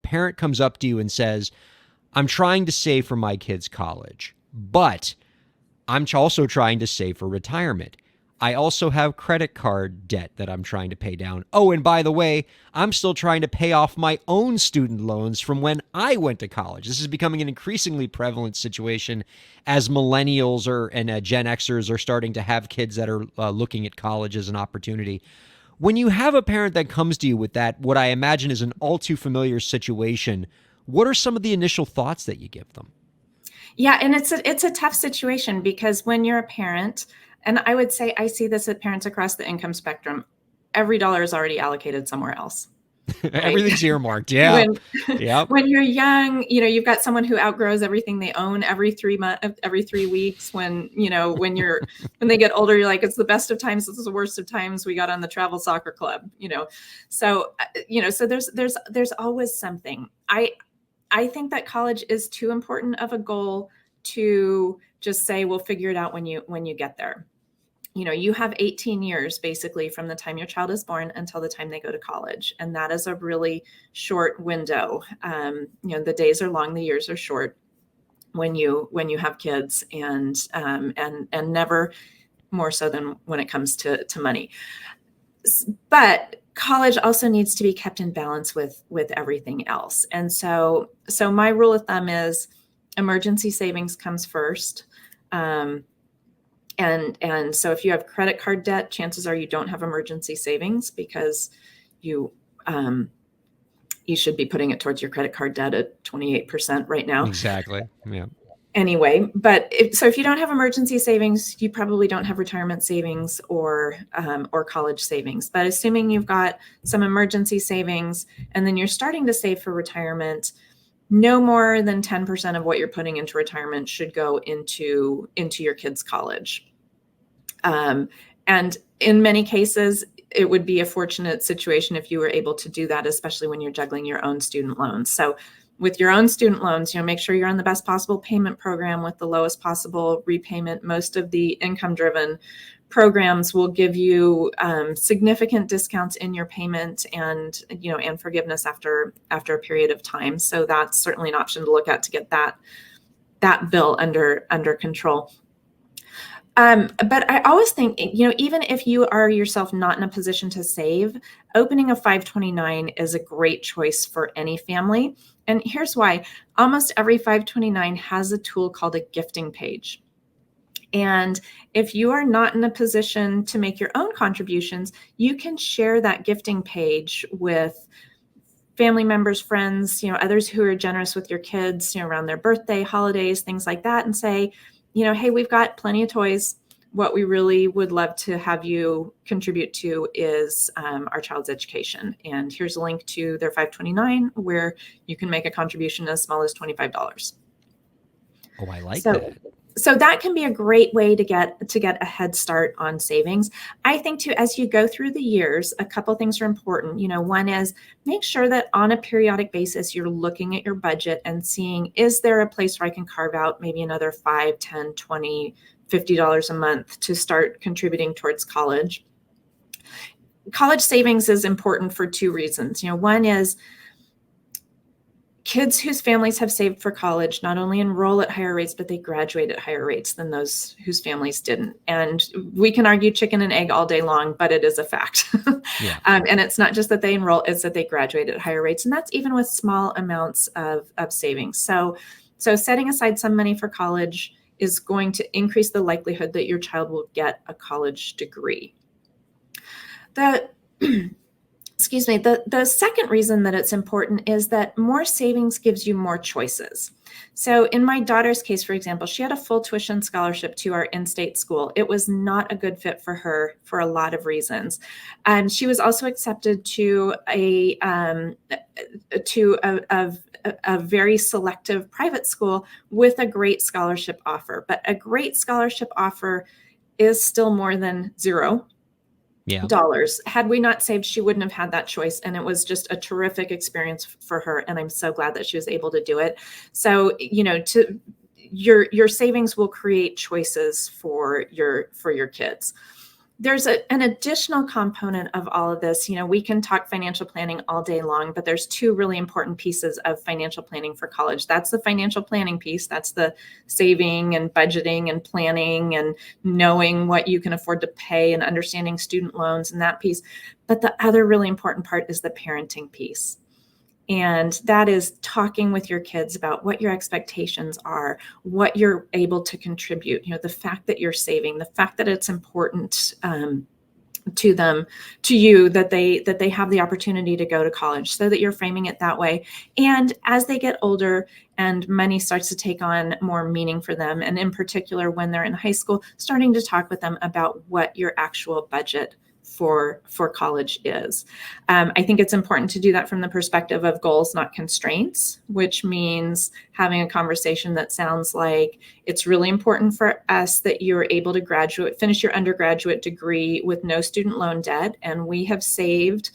parent comes up to you and says, I'm trying to save for my kid's college, but I'm also trying to save for retirement. I also have credit card debt that I'm trying to pay down. Oh, and by the way, I'm still trying to pay off my own student loans from when I went to college. This is becoming an increasingly prevalent situation as millennials and Gen Xers are starting to have kids that are looking at college as an opportunity. When you have a parent that comes to you with that, what I imagine is an all too familiar situation, what are some of the initial thoughts that you give them? Yeah, and it's a tough situation because when you're a parent, and I would say I see this at parents across the income spectrum, every dollar is already allocated somewhere else. Right? Everything's earmarked. Yeah. When you're young, you've got someone who outgrows everything they own every 3 weeks. When they get older, you're like, it's the best of times, it's the worst of times. We got on the travel soccer club, So there's always something. I think that college is too important of a goal to just say, we'll figure it out when you get there. You have 18 years basically from the time your child is born until the time they go to college. And that is a really short window. The days are long, the years are short when you have kids, and never more so than when it comes to money. But college also needs to be kept in balance with everything else. And so my rule of thumb is emergency savings comes first. And so if you have credit card debt, chances are you don't have emergency savings because you should be putting it towards your credit card debt at 28% right now. Exactly. Yeah. Anyway, but if you don't have emergency savings, you probably don't have retirement savings or college savings. But assuming you've got some emergency savings and then you're starting to save for retirement, no more than 10% of what you're putting into retirement should go into your kids' college. And in many cases, it would be a fortunate situation if you were able to do that, especially when you're juggling your own student loans. So with your own student loans, make sure you're on the best possible payment program with the lowest possible repayment. Most of the income-driven programs will give you significant discounts in your payment and forgiveness after a period of time. So that's certainly an option to look at to get that bill under control. But I always think, even if you are yourself not in a position to save, opening a 529 is a great choice for any family. And here's why. Almost every 529 has a tool called a gifting page. And if you are not in a position to make your own contributions, you can share that gifting page with family members, friends, others who are generous with your kids, around their birthday, holidays, things like that, and say, hey, we've got plenty of toys. What we really would love to have you contribute to is our child's education. And here's a link to their 529 where you can make a contribution as small as $25. Oh, I like that. So that can be a great way to get a head start on savings. I think too, as you go through the years, a couple things are important. One is make sure that on a periodic basis, you're looking at your budget and seeing, is there a place where I can carve out maybe another $5, $10, $20, $50 a month to start contributing towards college. College savings is important for two reasons. One is kids whose families have saved for college not only enroll at higher rates, but they graduate at higher rates than those whose families didn't. And we can argue chicken and egg all day long, but it is a fact. Yeah. And it's not just that they enroll, it's that they graduate at higher rates. And that's even with small amounts of savings. So setting aside some money for college is going to increase the likelihood that your child will get a college degree. The second reason that it's important is that more savings gives you more choices. So in my daughter's case, for example, she had a full tuition scholarship to our in-state school. It was not a good fit for her for a lot of reasons. She was also accepted to a very selective private school with a great scholarship offer. But a great scholarship offer is still more than $0. Dollars. Had we not saved, she wouldn't have had that choice. And it was just a terrific experience for her. And I'm so glad that she was able to do it. So, your savings will create choices for your kids. There's an additional component of all of this. We can talk financial planning all day long, but there's two really important pieces of financial planning for college. That's the financial planning piece. That's the saving and budgeting and planning and knowing what you can afford to pay and understanding student loans and that piece. But the other really important part is the parenting piece. And that is talking with your kids about what your expectations are, what you're able to contribute, the fact that you're saving, the fact that it's important to them, to you, that they have the opportunity to go to college, so that you're framing it that way. And as they get older and money starts to take on more meaning for them, and in particular when they're in high school, starting to talk with them about what your actual budget for college is. I think it's important to do that from the perspective of goals, not constraints, which means having a conversation that sounds like it's really important for us that you're able to finish your undergraduate degree with no student loan debt. And we have saved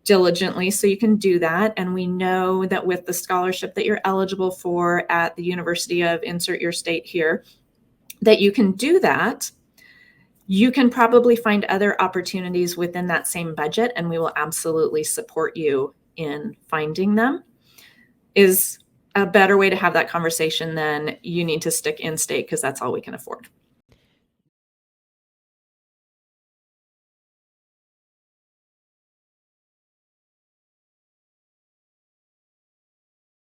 diligently so you can do that. And we know that with the scholarship that you're eligible for at the University of insert your state here, that you can do that. You can probably find other opportunities within that same budget, and we will absolutely support you in finding them, is a better way to have that conversation than you need to stick in state because that's all we can afford.